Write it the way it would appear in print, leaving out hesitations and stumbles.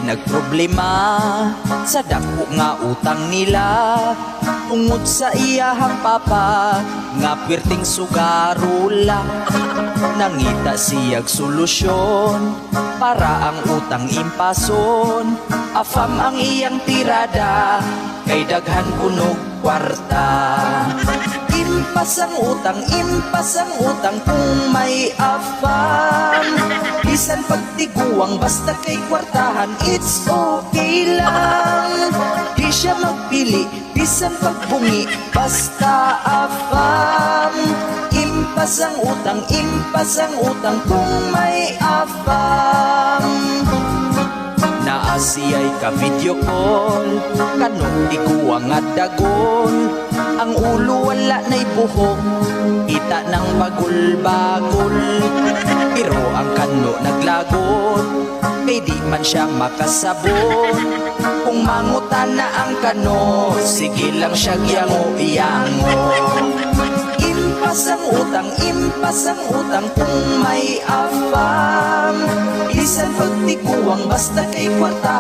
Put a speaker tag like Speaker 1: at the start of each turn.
Speaker 1: nagproblema sa dako nga utang nila. Tungod sa iyahang papa nga perting sugarula, nangita siyag solusyon para ang utang impason. Afam ang iyang tirada kay daghan kunog kwarta. Impas ang utang kung may afam. Bisan pagtiguang basta kay kwartahan, it's okay lang. Di siya magpili, bisan pagbungi, basta afam. Impas ang utang kung may afam. Naa siya'y ka-video call, kanong iguang at dagon. Ang ulo wala na'y buhok, ita ng bagul-bagul. Pero ang kano naglagot, kay di man siya makasabot. Kung mangutan na ang kano, sige lang siya giyango-iyango. Impas ang utang kung may afam. Bisan pagtiguang basta kay kwarta.